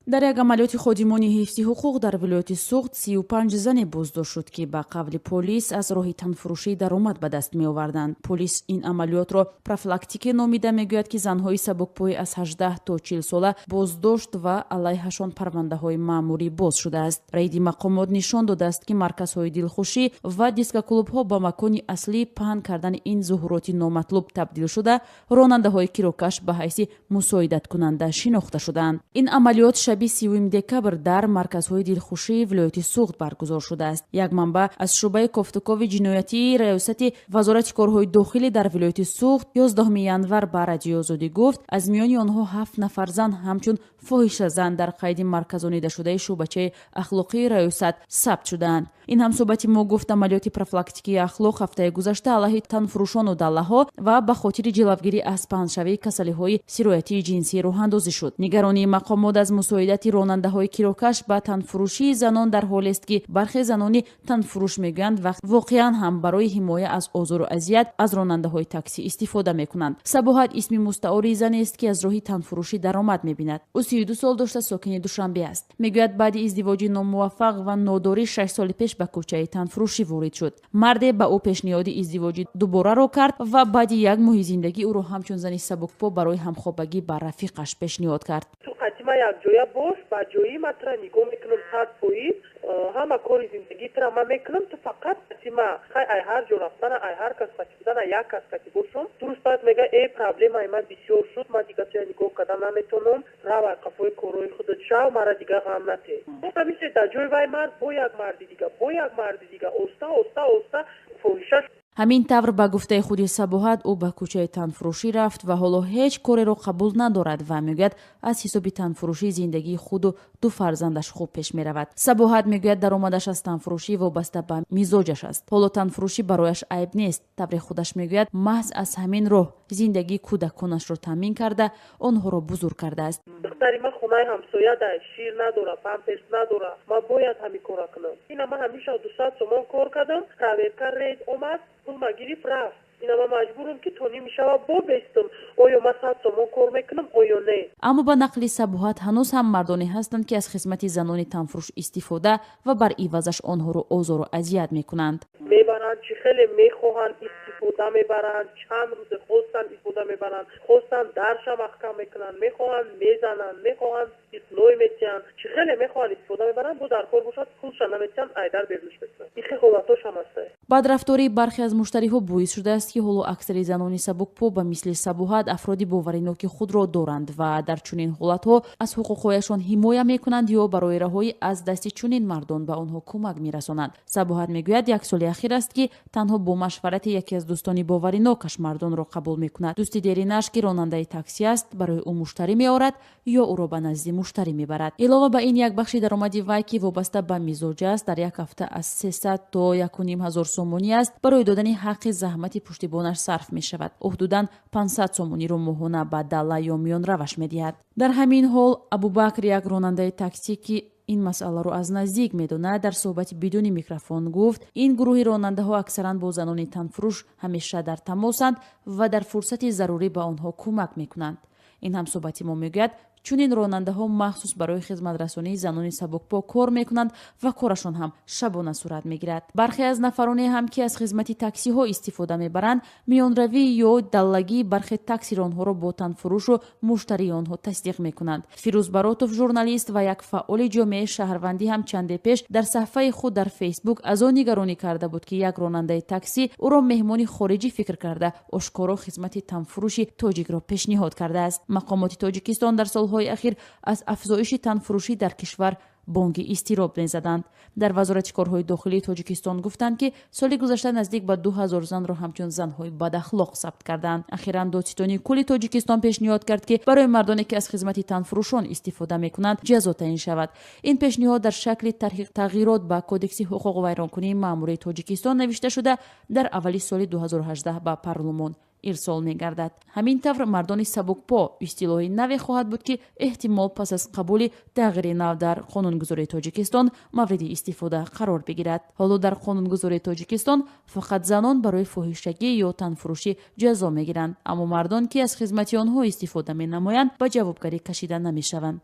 дар як амалиёти ходимони ҳифзи ҳуқуқ дар вилояти суғд 35 зане боздошт шуд ки ба қавли полис аз роҳи танфурӯшӣ даромад ба даст меоварданд. Полис ин амалиётро профилактике номида, мегӯяд ки занҳои сабукпоӣ аз 18 то 40 сола боздошт ва алайҳашон парвандаҳои маъмурӣ боз шудааст. раиди мақомот нишон додааст ки марказҳои дилхушӣ ва дискоклубҳо ба макони аслӣ паҳн кардани ин зуҳуроти номатлуб табдил шуда, ронандаҳои кирокаш ба ҳайси мусоидаткунанда шинохта шудаанд. ин амалиёт шаби 30 декабр дар марказҳои дилхушии вилояти суғд баргузор шудааст. як манбаъ аз шуъбаи кофтукови ҷиноятии раёсати вазорати корҳои дохилӣ дар вилояти суғд 11 январ ба радиои Озодӣ гуфт, аз миёни онҳо 7 нафар зан ҳамчун фоҳишазан дар қайди марказонидашудаи шуъбачаи ахлоқии раёсат сабт шудаанд. ин ҳамсӯҳбати мо гуфт амалиёти профилактикии ахлоқ ҳафтаи гузашта алайҳи танфурӯшону даллаҳо ва ба хотири ҷилавгирӣ аз паҳншавии касалиҳои сироятии ҷинсӣ роҳандозӣ шуд. нигаронии мақомот аз мусоидати ронандаҳои кирокаш ба танфурӯшии занон дар ҳолест ки бархе занони танфурӯш мегӯянд воқеан ҳам барои ҳимоя аз озору азият аз ронандаҳои таксӣ истифода мекунанд. Сабоҳат исми мустаъори занест ки аз роҳи танфурӯшӣ даромад мебинад. ӯ 32 сол дошта сокини Душанбе аст. мегӯяд баъди издивоҷи номуваффақ ва нодорӣ 6 соли пеш ба кӯчаи танфурӯшӣ ворид шуд. марде ба ӯ пешниҳоди издивоҷи дубораро кард ва баъди як моҳи зиндагӣ ӯро ҳамчун зани сабукпо барои ҳамхобагӣ ба рафиқаш пешниҳод кард. қадима якҷоя бош ба ҷои матра нигоҳ мекунам 100%. ҳама кори зиндагитра ма мекунам. ту фақат қадима хай ай ҳар ҷо рафтана ай ҳар кас кати будана як кас кати бошам. дуруст баъд мега проблемаи ман бисёр шуд, ман дига туя нигоҳ кардан наметонам. равай қафои корои худат шав, мара дига ғам нате. ҳамиша дар ҷои вай мард бо як марди дига оста оста фоҳиша. ҳамин тавр ба гуфтаи худи Сабоҳат ӯ ба кӯчаи танфурӯшӣ рафт ва ҳоло ҳеҷ кореро қабул надорад ва мегӯяд аз ҳисоби танфурӯшӣ зиндагии худу ду фарзандаш хуб пеш меравад. Сабоҳат мегӯяд даромадаш аз танфурӯшӣ вобаста ба мизоҷаш аст. ҳоло танфурӯшӣ барояш айб нест. таври худаш мегӯяд маҳз аз ҳамин роҳ зиндагии кӯдаконашро таъмин карда онҳоро бузург кардааст. духтари ман хонаи ҳамсоя дай шир надора, памперс надора. ман бояд ҳамин кора кунам. ина ман ҳамеша 200 сомон кор кардам. проверка рейд омад, пулма гирифт рафт. ина ман маҷбурам ки тони мешава бобестам оё ман 100 сомон кор мекунам оё не. аммо ба нақли Сабоҳат ҳанӯз ҳам мардоне ҳастанд ки аз хизмати занони танфурӯш истифода ва бар ивазаш онҳоро озору азият мекунанд. мебаранд чӣ хеле мехоҳанд истифода мебаранд, чанд рӯзе хостанд истифода мебаранд, хостанд дарша маҳкам мекунанд, мехоҳанд мезананд, мехоҳанд исной метиҳанд, чӣ хеле мехоҳанд истифода мебаранд, бо дар кор бошад пулша наметиҳанд айдар берниш метиҳанд. ин хел ҳолатош ҳам аст. бадрафтории бархе аз муштариҳо боис шудааст ки ҳоло аксари занони сабукпо ба мисли Сабоҳат афроди бовариноки худро доранд ва дар чунин ҳолатҳо аз ҳуқуқҳояшон ҳимоя мекунанд ё барои раҳоӣ аз дасти чунин мардон ба онҳо кӯмак мерасонанд. Сабоҳат мегӯяд як соли ахир аст ки танҳо бо машварати яке аз дӯстони боваринокаш мардонро қабул мекунад. дӯсти деринаш ки ронандаи таксӣ аст барои ӯ муштарӣ меорад ё ӯро ба назди муштарӣ мебарад. илова ба ин як бахши даромади вай ки вобаста ба мизоҷ аст дар як ҳафта аз 300 то 1500 сомонӣ аст барои додани ҳаққи заҳмати пуштибонаш сарф мешавад. ҳудудан 500 сомониро моҳона ба далла ё миёнраваш медиҳад. дар ҳамин ҳол Абубакр, як ронандаи таксӣ ки ин масъаларо аз наздик медонад, дар суҳбати бидуни микрофон гуфт ин гурӯҳи ронандаҳо аксаран бо занони танфурӯш ҳамеша дар тамосанд ва дар фурсати зарурӣ ба онҳо кӯмак мекунанд. ин ҳамсӯҳбати мо мегӯяд чунин ронандаҳо махсус барои хизматрасонии занони сабукпо кор мекунанд ва корашон ҳам шабона сурат мегирад. бархе аз нафароне ҳам ки аз хизмати таксиҳо истифода мебаранд, миёнравӣ ё даллагии бархе таксиро онҳоро бо танфурӯшу муштарии онҳо тасдиқ мекунанд. Фирӯз Баротов, журналист ва як фаъоли ҷомеаи шаҳрвандӣ ҳам чанде пеш дар саҳифаи худ дар Фейсбук аз он нигаронӣ карда буд ки як ронандаи таксӣ ӯро меҳмони хориҷӣ фикр карда ошкоро хизмати танфурӯши тоҷикро пешниҳод кардааст. мақомоти Тоҷикистон дар солҳои ахир аз афзоиши танфурӯшӣ дар кишвар бонги изтироб мезаданд. дар вазорати корҳои дохилии Тоҷикистон гуфтанд ки соли гузашта наздик ба 2000 занро ҳамчун занҳои бадахлоқ сабт карданд. ахиран додситони кулли Тоҷикистон пешниҳод кард ки барои мардоне ки аз хизмати танфурӯшон истифода мекунанд ҷазо таъин шавад. ин пешниҳод дар шакли тағйирот ба кодекси ҳуқуқ вайронкунии маъмурии Тоҷикистон навишта шуда дар аввали соли 2018 ба парлумон ирсол мегардад. ҳамин тавр мардони сабукпо истилоҳи наве хоҳад буд ки эҳтимол пас аз қабули тағйири нав дар қонунгузории Тоҷикистон мавриди истифода қарор бигирад. ҳоло дар қонунгузории Тоҷикистон фақат занон барои фоҳишагӣ ё танфурӯшӣ ҷазо мегиранд, аммо мардон ки аз хизмати онҳо истифода менамоянд ба ҷавобгарӣ кашида намешаванд.